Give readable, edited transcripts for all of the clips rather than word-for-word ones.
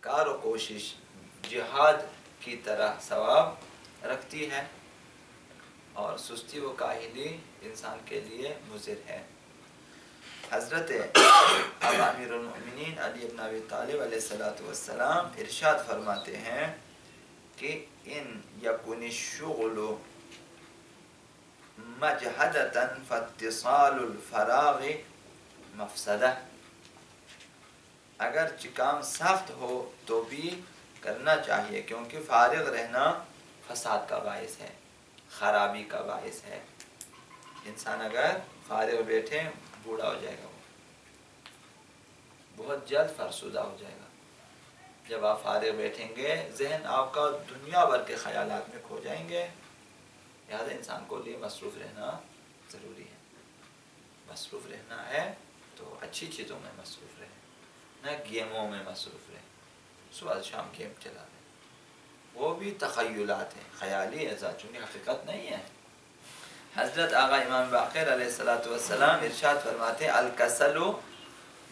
کار و کوشش جہاد کی طرح ثواب رکھتی ہے، اور سستی و کاہلی انسان کے لیے مضر ہے۔ حضرت اب امیر المؤمنین علی بن ابی طالب علیہ السلام ارشاد فرماتے ہیں کہ ان یکن الشغل مجہدۃ فاتصال الفراغ مفسدہ، اگر کام سخت ہو تو بھی کرنا چاہیے، کیونکہ فارغ رہنا فساد کا باعث ہے، خرابی کا باعث ہے۔ انسان اگر فارغ بیٹھے بوڑھا ہو جائے گا، وہ بہت جلد فرسودہ ہو جائے گا۔ جب آپ فارغ بیٹھیں گے ذہن آپ کا دنیا بھر کے خیالات میں کھو جائیں گے، لہٰذا انسان کو لیے مصروف رہنا ضروری ہے۔ مصروف رہنا ہے تو اچھی چیزوں میں مصروف رہے، نہ گیموں میں مصروف رہے۔ صبح شام گیم چلا رہے، وہ بھی تخیلات ہیں، خیالی اعزاز، چونکہ حقیقت نہیں ہے۔ حضرت آقا امام باقر علیہ السلام ارشاد فرماتے ہیں الکسل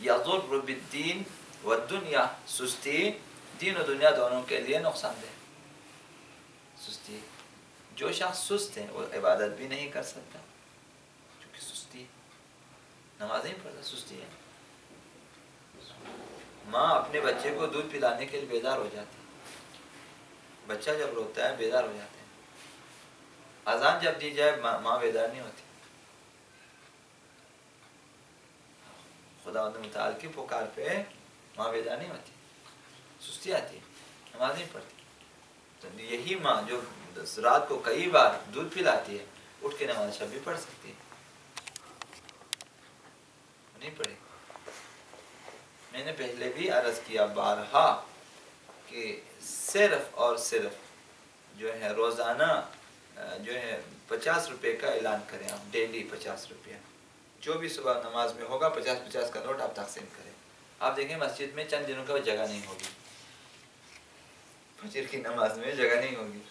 یضر بالدین والدنیا، سستی دین و دنیا دونوں کے لیے نقصان دہ۔ سستی، جو شخص سست ہے وہ عبادت بھی نہیں کر سکتا، کیونکہ سستی ہے، نماز نہیں پڑھتا، سستی ہے۔ ماں اپنے بچے کو دودھ پلانے کے لیے بیدار ہو جاتی ہے، بچہ جب روتا ہے بیدار ہو جاتا ہے۔ اذان جب دی جائے ماں بیدار نہیں ہوتی، خدا متعال کی پکار پہ ماں بیدار نہیں ہوتی، سستی آتی ہے، نماز نہیں پڑھتی۔ تو یہی ماں جو رات کو کئی بار دودھ پلاتی ہے، اٹھ کے نماز شب بھی پڑھ سکتی ہے، نہیں پڑھے۔ میں نے پہلے بھی عرض کیا بارہا کہ صرف اور صرف جو ہے روزانہ جو ہے 50 روپے کا اعلان کریں آپ، ڈیلی 50 روپیہ، جو بھی صبح نماز میں ہوگا 50 کا نوٹ آپ تقسیم کریں۔ آپ دیکھیں مسجد میں چند دنوں کا جگہ نہیں ہوگی، فجر کی نماز میں جگہ نہیں ہوگی،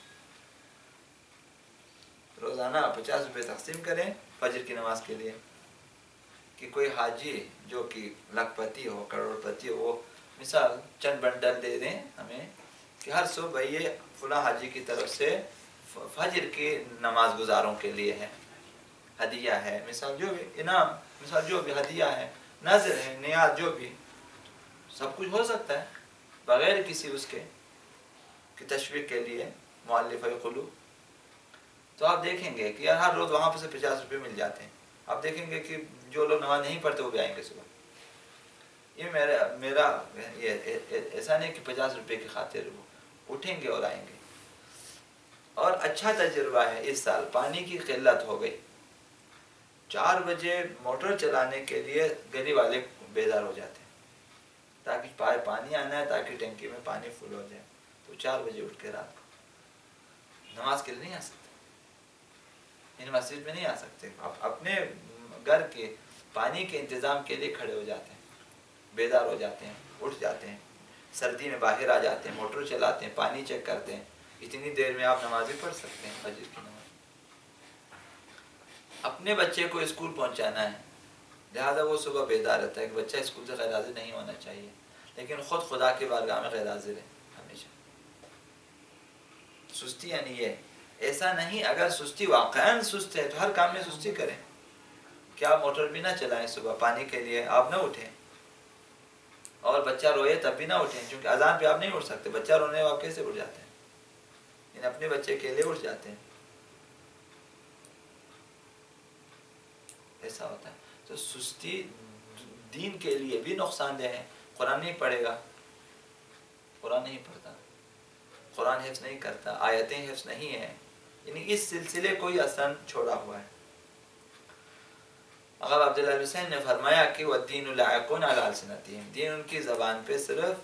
روزانہ 50 روپے تقسیم کریں فجر کی نماز کے لیے، کہ کوئی حاجی جو کہ لاکھ پتی ہو، کروڑ پتی ہو، وہ مثال چند بنڈل دے دیں ہمیں کہ ہر صبح یہ فلاں حاجی کی طرف سے فجر کی نماز گزاروں کے لیے ہے، ہدیہ ہے، مثال جو بھی انعام، مثال جو بھی ہدیہ ہے، نظر ہے، نیاز، جو بھی، سب کچھ ہو سکتا ہے بغیر کسی اس کے کی تشویق کے لیے مؤلف قلوب۔ تو آپ دیکھیں گے کہ ہر روز وہاں پہ سے 50 روپے مل جاتے ہیں۔ آپ دیکھیں گے کہ جو لوگ نماز نہیں پڑھتے وہ بھی آئیں گے صبح۔ یہ میرا ایسا نہیں کہ 50 روپے کی خاطر وہ اٹھیں گے اور آئیں گے۔ اور اچھا تجربہ ہے، اس سال پانی کی قلت ہو گئی، 4 بجے موٹر چلانے کے لیے گلی والے بیدار ہو جاتے ہیں تاکہ پانی آنا ہے، تاکہ ٹینکی میں پانی فل ہو جائے، تو 4 بجے اٹھ کے رات کو نماز کے لیے نہیں آ سکتے، ان مسجد میں نہیں آ سکتے، اپنے گھر کے پانی کے انتظام کے لیے کھڑے ہو جاتے ہیں، بیدار ہو جاتے ہیں، اٹھ جاتے ہیں، سردی میں باہر آ جاتے ہیں، موٹر چلاتے ہیں، پانی چیک کرتے ہیں، اتنی دیر میں آپ نماز بھی پڑھ سکتے ہیں، فجر کی نماز۔ اپنے بچے کو اسکول پہنچانا ہے، لہذا وہ صبح بیدار رہتا ہے کہ بچہ اسکول سے غیر حاضر نہیں ہونا چاہیے، لیکن خود خدا کے بارگاہ میں غیر حاضر ہے ہمیشہ۔ سستی یعنی یہ، ایسا نہیں، اگر سستی واقعاً سست ہے تو ہر کام میں سستی کریں، کہ آپ موٹر بھی نہ چلائیں صبح پانی کے لیے، آپ نہ اٹھیں، اور بچہ روئے تب بھی نہ اٹھیں، کیونکہ اذان پہ آپ نہیں اٹھ سکتے، بچہ رونے آپ کیسے اٹھ جاتے ہیں، یعنی اپنے بچے کے لیے اٹھ جاتے ہیں، ایسا ہوتا ہے۔ تو سستی دین کے لیے بھی نقصان دہ ہے۔ قرآن نہیں پڑھے گا، قرآن نہیں پڑھتا، قرآن حفظ نہیں کرتا، آیتیں حفظ نہیں ہیں، یعنی اس سلسلے کو ہی اثر چھوڑا ہوا ہے۔ اگر عبداللہ حسین نے فرمایا کہ وَالدِّينُ لَعِقٌ عَلَىٰ أَلْسِنَتِهِمْ، دین ان کی زبان پہ صرف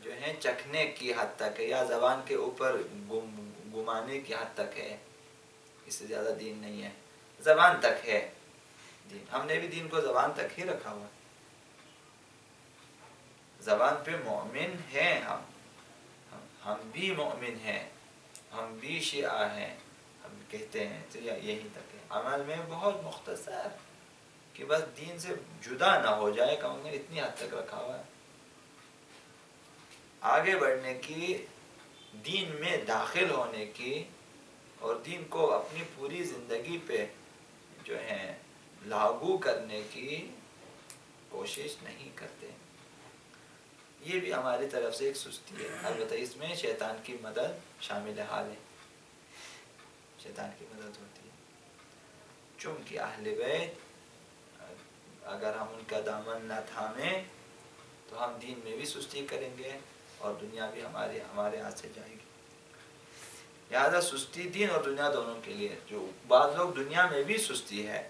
جو ہے چکھنے کی حد تک ہے، یا زبان کے اوپر گمانے کی حد تک ہے، اس سے زیادہ دین نہیں ہے، زبان تک ہے دین۔ ہم نے بھی دین کو زبان تک ہی رکھا ہوا ہے، زبان پہ مومن ہیں، ہم بھی مومن ہیں، ہم بھی شیعہ ہیں، ہم کہتے ہیں، تو یہی تک ہے۔ عمل میں بہت مختصر کہ بس دین سے جدا نہ ہو جائے، کہ ہم نے اتنی حد تک رکھا ہوا ہے۔ آگے بڑھنے کی، دین میں داخل ہونے کی اور دین کو اپنی پوری زندگی پہ جو ہے لاگو کرنے کی کوشش نہیں کرتے. یہ بھی ہماری طرف سے ایک سستی ہے. البتہ اس میں شیطان کی مدد شامل حال ہے، شیطان کی مدد ہوتی ہے، چونکہ اہل بیت اگر ہم ان کا دامن نہ تھامیں تو ہم دین میں بھی سستی کریں گے اور دنیا بھی ہمارے ہاتھ سے جائے گی. لہٰذا سستی دین اور دنیا دونوں کے لیے. جو بعض لوگ دنیا میں بھی سستی ہے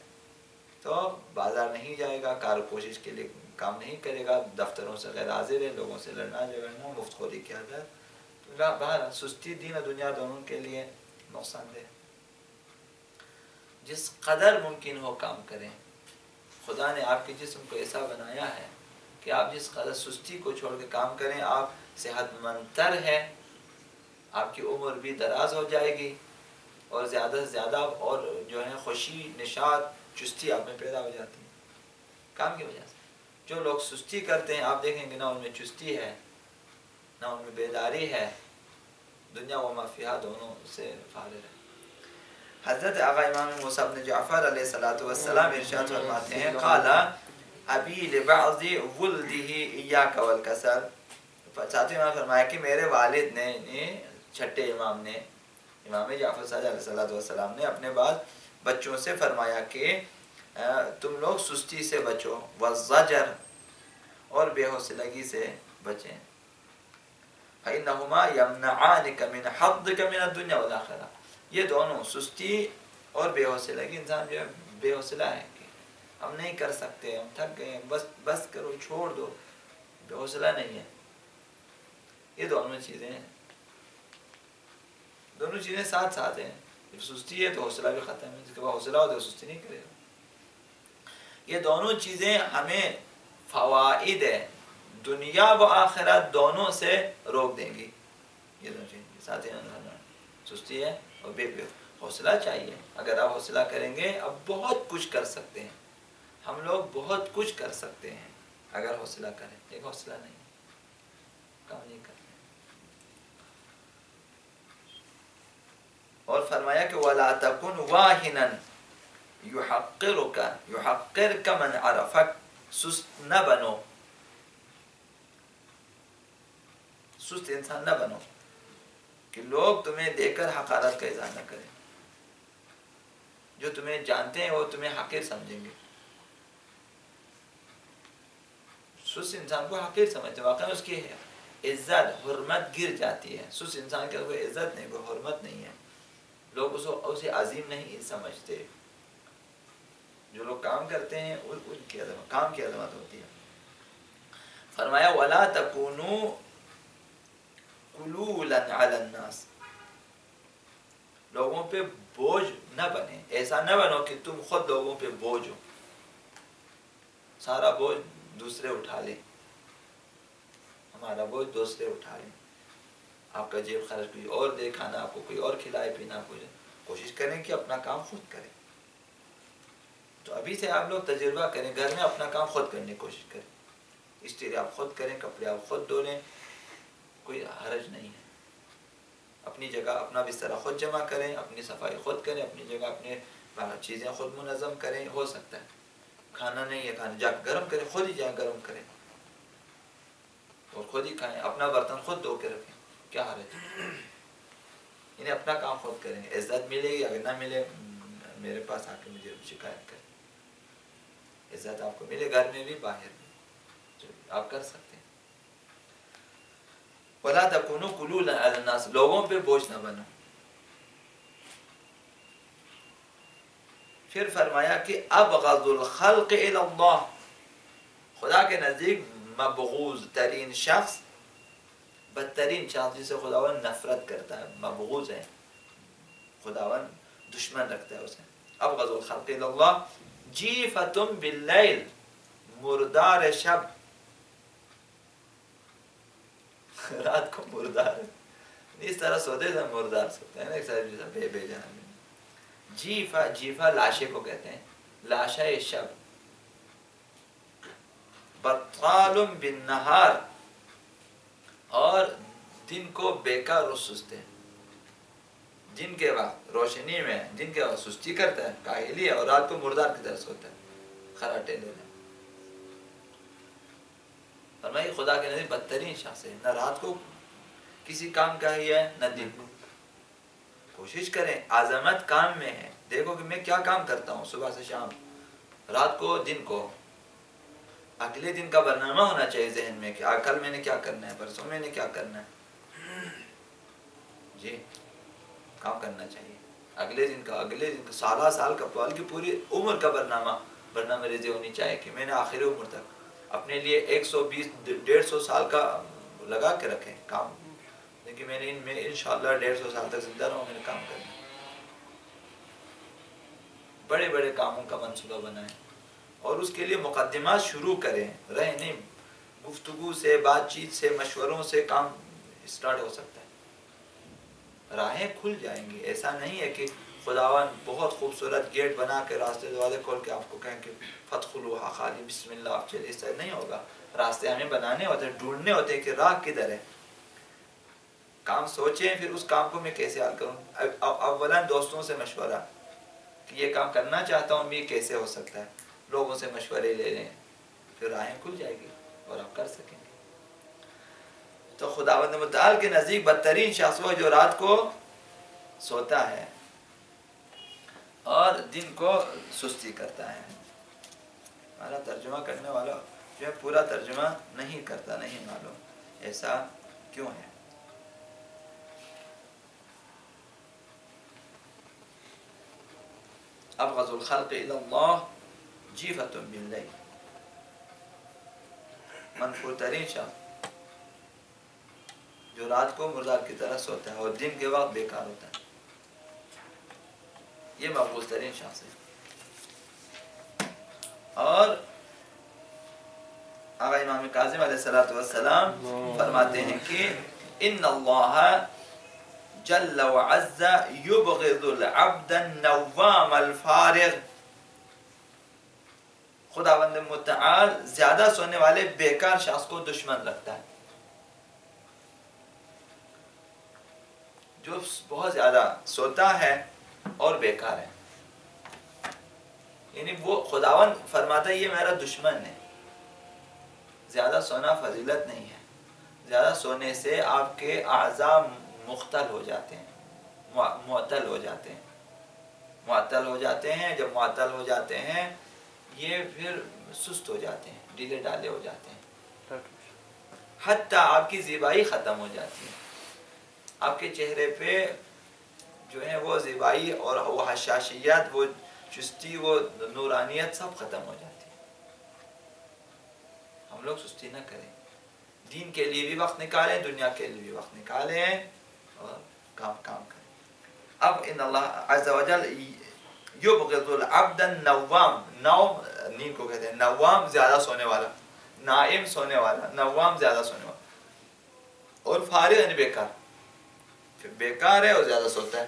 تو بازار نہیں جائے گا، کار کوشش کے لیے کام نہیں کرے گا، دفتروں سے غیر حاضر ہے، لوگوں سے لڑنا جھگڑنا، مفت خوری کی عادت. باہر سستی دین اور دنیا دونوں کے لیے نقصان دہ. جس قدر ممکن ہو کام کریں. خدا نے آپ کے جسم کو ایسا بنایا ہے کہ آپ جس قدر سستی کو چھوڑ کے کام کریں آپ صحت مند تر ہے، آپ کی عمر بھی دراز ہو جائے گی اور زیادہ سے زیادہ اور جو ہے خوشی، نشاط، چستی آپ میں پیدا ہو جاتی ہے کام کی وجہ سے. جو لوگ سستی کرتے ہیں آپ دیکھیں گے نہ ان میں چستی ہے نہ ان میں بیداری ہے، دنیا و ما فیہا دونوں سے فارغ ہے. حضرت آقا امام موسیٰ بن جعفر علیہ السلام ارشاد فرماتے ہیں قال ابی لبعض ولدہ ایاک والکسل. ساتھ میں فرمایا کہ میرے والد نے چھٹے امام نے، امام جعفر صادق علیہ السلام نے اپنے بعض بچوں سے فرمایا کہ تم لوگ سستی سے بچو، والزجر اور بے حوصلگی سے بچیں. فإنہما یمنعانک من حظک من الدنیا والآخرہ. یہ دونوں سستی اور بے حوصلگی، انسان جو ہے بے حوصلہ ہے کہ ہم نہیں کر سکتے، ہم تھک گئے، بس کرو، چھوڑ دو، بے حوصلہ نہیں ہے. یہ دونوں چیزیں ساتھ ساتھ ہیں. جب سستی ہے تو حوصلہ بھی ختم ہے، جس کے بعد حوصلہ ہو تو سستی نہیں کرے گا. یہ دونوں چیزیں ہمیں فوائد دنیا و آخرت دونوں سے روک دیں گی. یہ دونوں چیزیں ساتھ ہیں، سستی ہے اور بے حوصلہ چاہیے. اگر آپ حوصلہ کریں گے اب بہت کچھ کر سکتے ہیں. ہم لوگ بہت کچھ کر سکتے ہیں اگر حوصلہ کریں. ایک حوصلہ نہیں، کام نہیں کرتے. اور فرمایا کہ وَلَا تَكُنْ وَاهِنًا يُحَقِّرْكَ مَنْ عَرَفَكَ. سست نہ بنو، سست انسان نہ بنو کہ لوگ تمہیں دیکھ کر حقارت کا اظہار نہ کریں. جو تمہیں جانتے ہیں وہ تمہیں حقیر سمجھیں گے. سست انسان کو حقیر سمجھتے ہیں، واقعی اس کی عزت حرمت گر جاتی ہے. سست انسان کے کوئی عزت نہیں، کوئی حرمت نہیں ہے. لوگ اسے عظیم نہیں سمجھتے. جو لوگ کام کرتے ہیں ان کی عظمت، کام کی عظمت ہوتی ہے. فرمایا وَلَا تَكُونُوا قُلُولًا عَلَى النَّاسِ. لوگوں پہ بوجھ نہ بنے. ایسا نہ بنو کہ تم خود لوگوں پہ بوجھ ہو، سارا بوجھ دوسرے اٹھا لیں. ہمارا بوجھ دوسرے اٹھا لیں. آپ کا جیب خرچ کوئی اور دے، کھانا آپ کو کوئی اور کھلائے، پینا کچھ. کوشش کریں کہ اپنا کام خود کریں. تو ابھی سے آپ لوگ تجربہ کریں، گھر میں اپنا کام خود کرنے کی کوشش کریں. استری آپ خود کریں، کپڑے آپ خود دھو لیں، کوئی حرج نہیں ہے. اپنی جگہ اپنا بستر خود جمع کریں، اپنی صفائی خود کریں، اپنی جگہ اپنے چیزیں خود منظم کریں. ہو سکتا ہے کھانا نہیں ہے، کھانا جا کے گرم کریں، خود ہی جائیں گرم کریں اور خود ہی کھائیں. اپنا برتن خود دھو کے رکھیں، کیا حرج ہے. انہیں اپنا کام خود کریں. عزت ملے گی، اگر نہ ملے میرے پاس آ کے مجھے شکایت کریں. عزت آپ کو ملے گھر میں بھی باہر بھی، آپ کر سکتے ہیں. وَلَا تَكُونُوا قُلُولًا عَلَى النَّاسِ. لوگوں پہ بوجھ نہ بنو. پھر فرمایا کہ ابغض الخلق الی اللہ. خدا کے نزدیک مبغوض ترین شخص، بدترین شخص جسے خداوند نفرت کرتا ہے، مبغوض ہے، خداوند دشمن رکھتا ہے اسے. ابغض الخلق الی اللہ جیفۃ باللیل. مردار شب، رات کو مردار اس طرح سوتے تھے، مردار سوتے ہیں ایک طرح بے جان. جیفا، جیفا لاشے کو کہتے ہیں، لاشا شب. بطال بالنہار، اور دن کو بیکار اور سست ہے، دن کے وقت روشنی میں دن کے وقت سستی کرتا ہے، کاہلی ہے، اور رات کو مردار کی طرح سوتا ہے، خراٹے لے رہے ہیں۔ فرمائیے خدا کے نزدیک بدترین شخص ہے، نہ رات کو کسی کام کا ہی ہے نہ دن کو۔ کوشش کریں، عظمت کام میں ہے، دیکھو کہ میں کیا کام کرتا ہوں صبح سے شام، رات کو دن کو، اگلے دن کا برنامہ ہونا چاہیے ذہن میں کہ کل میں نے کیا کرنا ہے، پرسوں میں نے کیا کرنا ہے، جی کام کرنا چاہیے، اگلے دن کا سالہ سال کا، کی پوری عمر کا برنامہ ریزی ہونی چاہیے کہ میں نے آخری عمر تک اپنے لیے 120 150 سال کا لگا کے رکھیں کام، لیکن میں نے انشاءاللہ 150 سال تک زندہ رہوں، میں نے کام کرنا ہے۔ بڑے بڑے کاموں کا منصوبہ بنائیں اور اس کے لیے مقدمات شروع کریں، رہیں نہیں، گفتگو سے، بات چیت سے، مشوروں سے کام اسٹارٹ ہو سکتا ہے، راہیں کھل جائیں گی۔ ایسا نہیں ہے کہ خداوند بہت خوبصورت گیٹ بنا کے راستے دروازے کھول کے آپ کو کہیں کہ فادخلوها خالی بسم اللہ آپ چلے، اس طرح نہیں ہوگا۔ راستے ہمیں بنانے ہوتے ہیں، ڈھونڈنے ہوتے ہیں کہ راہ کدھر ہے۔ کام سوچیں، پھر اس کام کو میں کیسے حل کروں۔ اولاً دوستوں سے مشورہ کہ یہ کام کرنا چاہتا ہوں، یہ کیسے ہو سکتا ہے، لوگوں سے مشورے لے لیں، پھر راہیں کھل جائے گی اور آپ کر سکیں گے۔ تو خداوند متعال کے نزدیک بدترین شخص وہ جو رات کو سوتا ہے اور دن کو سستی کرتا ہے۔ ہمارا ترجمہ کرنے والا جو ہے پورا ترجمہ نہیں کرتا، نہیں معلوم ایسا کیوں ہے۔ ابغض الخلق الى اللہ جیفۃ باللیل، منفور ترین شخص جو رات کو مردار کی طرح سوتا ہے اور دن کے وقت بیکار ہوتا ہے، یہ مقبول ترین شخص ہے۔ اور آقا امام کاظم علیہ السلام فرماتے ہیں کہ ان اللہ جل وعز یبغض العبد النوام الفارغ، خداوند متعال زیادہ سونے والے بیکار شخص کو دشمن رکھتا ہے، جو بہت زیادہ سوتا ہے اور بیکار ہے، یعنی وہ خداوند فرماتا ہے یہ میرا دشمن ہے۔ زیادہ سونا فضیلت نہیں ہے، زیادہ سونے سے آپ کے اعضاء مختل ہو جاتے ہیں، معطل ہو جاتے ہیں، معطل ہو جاتے ہیں۔ جب معطل ہو جاتے ہیں یہ پھر سست ہو جاتے ہیں، ڈھیلے ڈالے ہو جاتے ہیں، حتیٰ آپ کی زیبائی ختم ہو جاتی ہے، آپ کے چہرے پہ جو ہے وہ زیبائی اور وہ حشاشیت، وہ چستی، وہ نورانیت سب ختم ہو جاتی ہے۔ ہم لوگ سستی نہ کریں، دین کے لیے بھی وقت نکالیں، دنیا کے لیے بھی وقت نکالیں اور کام کریں۔ اب ان اللہ عز و جل یبغض العبد النوام، نوم نیند کو کہتے ہیں، نوام زیادہ سونے والا، نائم سونے والا، نوام زیادہ سونے والا، اور فارغ یعنی بیکار، بیکار ہے اور زیادہ سوتا ہے۔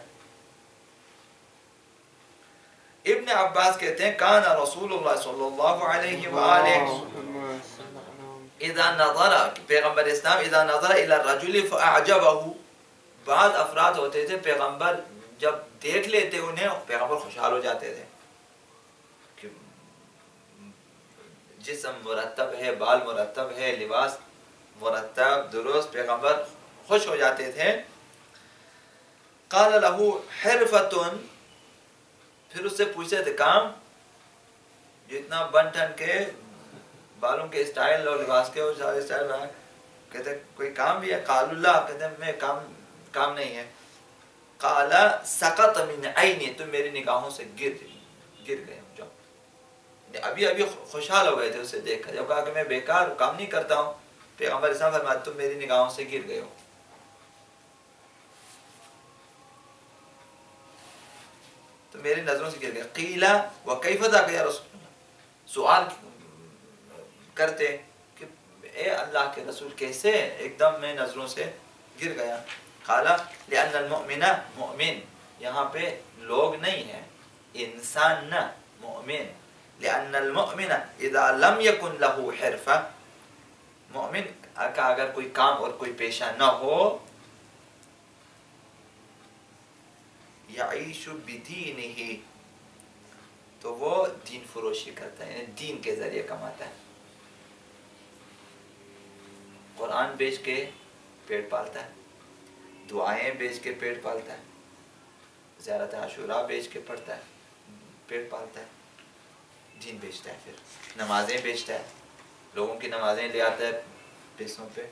ابن عباس کہتے ہیں کان رسول اللہ صلی اللہ علیہ وآلہ اذا نظر، پیغمبر اسلام اذا نظر الى الرجل فاعجبه، بعض افراد ہوتے تھے پیغمبر جب دیکھ لیتے انہیں پیغمبر خوشحال ہو جاتے تھے کہ جسم مرتب ہے، بال مرتب ہے، لباس مرتب درست، پیغمبر خوش ہو جاتے تھے۔ قال له حرفة، پھر اس سے پوچھتے تھے کام، جتنا بن ٹھن کے بالوں کے اسٹائل اور لباس کے اور سارے اسٹائل بنا، کہتے ہیں کوئی کام بھی ہے؟ قال اللہ، کہتے ہیں میں کام نہیں ہے۔ قال سقط من عینی، تم میری نگاہوں سے گر گئے ہو جاؤ۔ ابھی خوشحال ہو گئے تھے اسے دیکھ کر، جب کہا کہ میں بیکار کام نہیں کرتا ہوں، پیغمبر اسلام فرماتے تم میری نگاہوں سے گر گئے ہو۔ تو میری نظروں سے گر گئے۔ قیل وکیف ذاک یا رسول اللہ، سوال کرتے کہ اے اللہ کے رسول کیسے ایک دم میں نظروں سے گر گیا؟ قال لأن المؤمن مؤمن، یہاں پہ لوگ نہیں ہیں، انسان نہ، مؤمن۔ لأن المؤمن اذا لم يكن له حرفہ، مومن کا اگر کوئی کام اور کوئی پیشہ نہ ہو یعیش بدینہ، تو وہ دین فروشی کرتا ہے، یعنی دین کے ذریعے کماتا ہے. قرآن بیچ کے پیٹ پالتا ہے، دعائیں بیچ کے پیٹ پالتا ہے، زیارت عاشوراء بیچ کے پڑھتا ہے، پیٹ پالتا ہے. دین بیچتا ہے، پھر نمازیں بیچتا ہے، لوگوں کی نمازیں لے آتا ہے پیسوں پہ.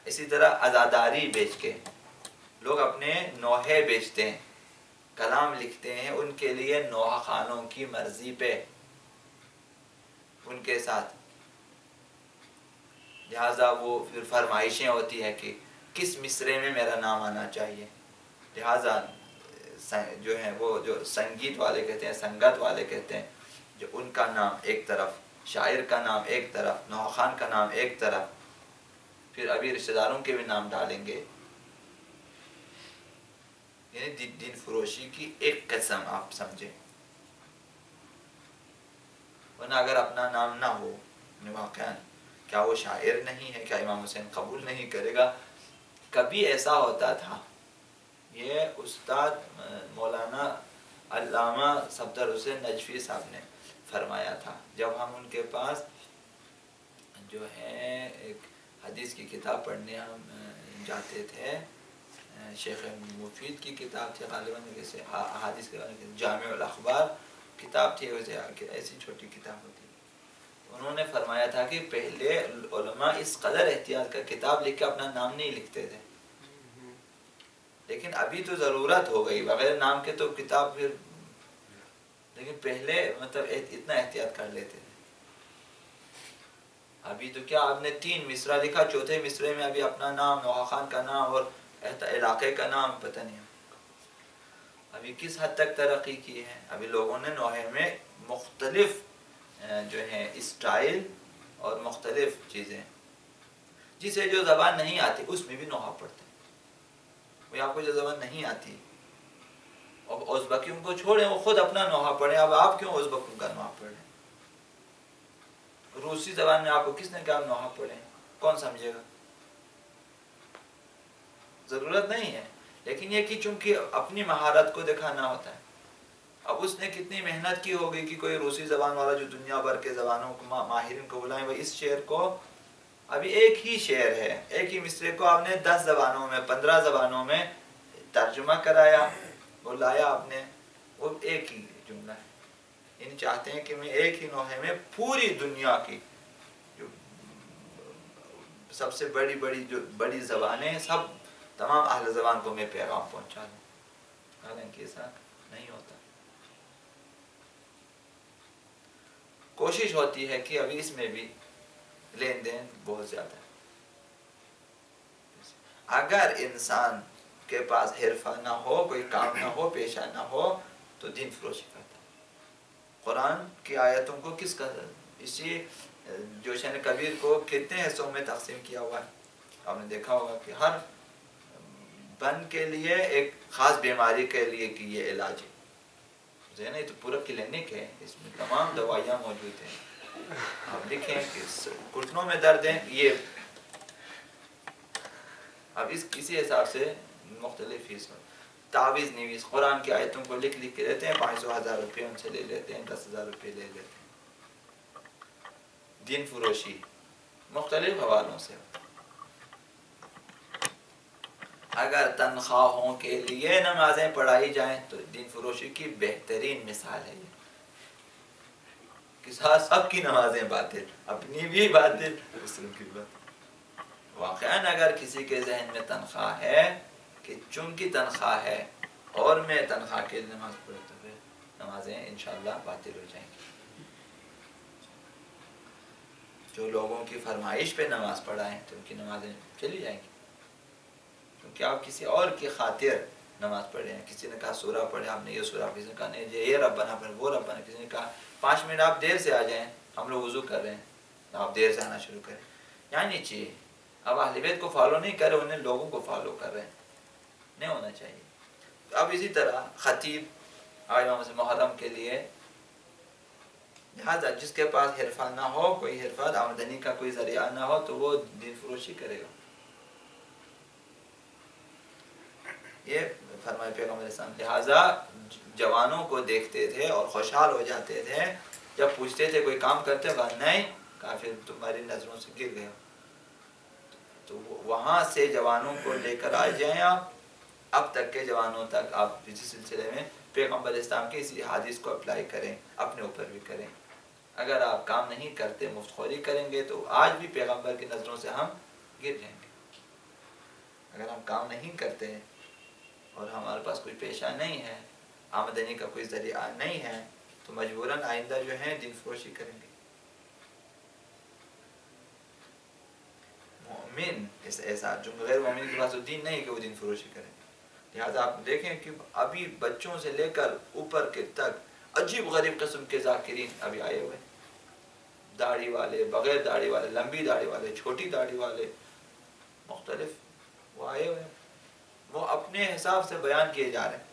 اسی طرح عزاداری بیچ کے لوگ اپنے نوحے بیچتے ہیں، کلام لکھتے ہیں ان کے لیے نوحہ خانوں کی مرضی پہ ان کے ساتھ. لہٰذا وہ پھر فرمائشیں ہوتی ہیں کہ کس مصرے میں میرا نام آنا چاہیے. لہٰذا جو ہیں وہ جو سنگیت والے کہتے ہیں، سنگت والے کہتے ہیں، جو ان کا نام ایک طرف، شاعر کا نام ایک طرف، نوحہ خان کا نام ایک طرف، پھر ابھی رشتہ داروں کے بھی نام ڈالیں گے. یعنی دین فروشی کی ایک قسم آپ سمجھیں. ورنہ اگر اپنا نام نہ ہو، واقعا کیا وہ شاعر نہیں ہے؟ کیا امام حسین قبول نہیں کرے گا؟ کبھی ایسا ہوتا تھا، یہ استاد مولانا علامہ صفدر حسین نجفی صاحب نے فرمایا تھا. جب ہم ان کے پاس جو ہے ایک حدیث کی کتاب پڑھنے ہم جاتے تھے، شیخ مفید کی کتاب تھی غالباً، جیسے حدیث کے جامع الاخبار کتاب تھی، ایسی چھوٹی کتاب ہوتی. انہوں نے فرمایا تھا کہ پہلے علماء اس قدر احتیاط کر کتاب لکھ کے اپنا نام نہیں لکھتے تھے، لیکن ابھی تو ضرورت ہو گئی بغیر نام کے تو کتاب پھر، لیکن پہلے مطلب اتنا احتیاط کر لیتے تھے. ابھی تو کیا آپ نے 3 مصرع لکھا، چوتھے مصرے میں ابھی اپنا نام، نوحہ خان کا نام اور علاقے کا نام پتہ نہیں. ابھی کس حد تک ترقی کی ہے. ابھی لوگوں نے نوحے میں مختلف جو ہے اسٹائل اور مختلف چیزیں، جسے جو زبان نہیں آتی اس میں بھی نوحہ پڑھتے ہیں. وہ آپ کو جو زبان نہیں آتی، اب ازبکیوں کو چھوڑیں، وہ خود اپنا نوحہ پڑھیں. اب آپ کیوں ازبکوں کا نوحہ پڑھیں؟ روسی زبان میں آپ کو کس نے کہا نوحہ پڑھیں؟ کون سمجھے گا؟ ضرورت نہیں ہے. لیکن یہ کہ چونکہ اپنی مہارت کو دکھانا ہوتا ہے. اب اس نے کتنی محنت کی ہوگی کہ کوئی روسی زبان والا جو دنیا بھر کے زبانوں کو ماہرین کو بلائیں، وہ اس شعر کو، ابھی ایک ہی شعر ہے، ایک ہی مصرے کو آپ نے 10 زبانوں میں 15 زبانوں میں ترجمہ کرایا، وہ لایا آپ نے، وہ ایک ہی جملہ ہے. یعنی چاہتے ہیں کہ میں ایک ہی نوحے میں پوری دنیا کی جو سب سے بڑی زبانیں، سب تمام اہل زبان کو میں پیغام پہنچا دوں. حالانکہ ایسا نہیں ہوتا. کوشش ہوتی ہے کہ ابھی اس میں بھی لین دین بہت زیادہ ہے. اگر انسان کے پاس حرفہ نہ ہو، کوئی کام نہ ہو، پیشہ نہ ہو، تو دین فروشی کرتا ہے. قرآن کی آیتوں کو کس کا، اسی جوشن کبیر کو کتنے حصوں میں تقسیم کیا ہوا ہے. آپ نے دیکھا ہوگا کہ ہر بن کے لیے ایک خاص بیماری کے لیے کہ یہ علاج ہے. یہ تو پورا کلینک ہے، اس میں تمام دوائیاں موجود ہیں. آپ دیکھیں کہ گھٹنوں میں درد ہیں، یہ اب اسی حساب سے مختلف فیس میں تعویذ نویس قرآن کی آیتوں کو لکھ کے دیتے ہیں. 500,000 روپے ان سے لے لیتے ہیں، 10,000 روپے لے لیتے ہیں. دین فروشی مختلف حوالوں سے. اگر تنخواہوں کے لیے نمازیں پڑھائی جائیں تو دین فروشی کی بہترین مثال ہے یہ، کہ سب کی نمازیں باطل، اپنی بھی باطل، دوسروں کی باطل. واقعاً اگر کسی کے ذہن میں تنخواہ ہے کہ چونکہ تنخواہ ہے اور میں تنخواہ کے لیے نماز پڑھوں، تو پھر نمازیں انشاءاللہ باطل ہو جائیں گی. جو لوگوں کی فرمائش پہ نماز پڑھائیں تو ان کی نمازیں چلی جائیں گی. کیونکہ آپ کسی اور کی خاطر نماز پڑھے ہیں. کسی نے کہا سورہ پڑھے، آپ نے یہ سورہ، کسی نے کہا نہیں یہ ربنا پڑھے، وہ ربنا، کسی نے کہا 5 منٹ آپ دیر سے آ جائیں، ہم لوگ وضو کر رہے ہیں، آپ دیر سے آنا شروع کریں. یہاں نہیں چاہیے. اب اہل بیت کو فالو نہیں کر رہے، انہیں لوگوں کو فالو کر رہے ہیں، نہیں ہونا چاہیے. اب اسی طرح خطیب امام محرم کے لیے، لہٰذا جس کے پاس حرفہ نہ ہو، کوئی حرفہ آمدنی کا کوئی ذریعہ نہ ہو، تو وہ دین فروشی کرے گا. یہ فرمائے پیغمبر اسلام، لہٰذا جوانوں کو دیکھتے تھے اور خوشحال ہو جاتے تھے جب پوچھتے تھے کوئی کام کرتے ہو، نہیں کافر تمہاری نظروں سے گر گیا. تو وہاں سے جوانوں کو لے کر آ جائیں آپ، اب تک کے جوانوں تک آپ اسی سلسلے میں پیغمبر اسلام کے اسی حدیث کو اپلائی کریں، اپنے اوپر بھی کریں. اگر آپ کام نہیں کرتے، مفت خوری کریں گے تو آج بھی پیغمبر کی نظروں سے ہم گر جائیں گے. اگر ہم کام نہیں کرتے اور ہمارے پاس کوئی پیشہ نہیں ہے، آمدنی کا کوئی ذریعہ نہیں ہے، تو مجبوراً آئندہ جو ہے دین فروشی کریں گے. مومن اس ایسا جو غیر مومن کے پاس دین نہیں کہ وہ دین فروشی کریں. لہٰذا آپ دیکھیں کہ ابھی بچوں سے لے کر اوپر کے تک عجیب غریب قسم کے ذاکرین ابھی آئے ہوئے، داڑھی والے، بغیر داڑھی والے، لمبی داڑھی والے، چھوٹی داڑھی والے، مختلف وہ آئے ہوئے، وہ اپنے حساب سے بیان کیے جا رہے ہیں.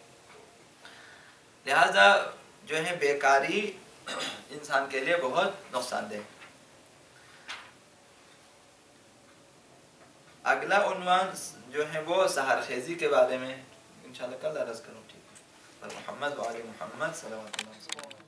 لہذا جو ہے بیکاری انسان کے لیے بہت نقصان دہ. اگلا عنوان جو ہے وہ سحر خیزی کے بارے میں انشاءاللہ کل عرض کروں. ٹھیک ہے. محمد وعلی محمد صلی اللہ علیہ وسلم.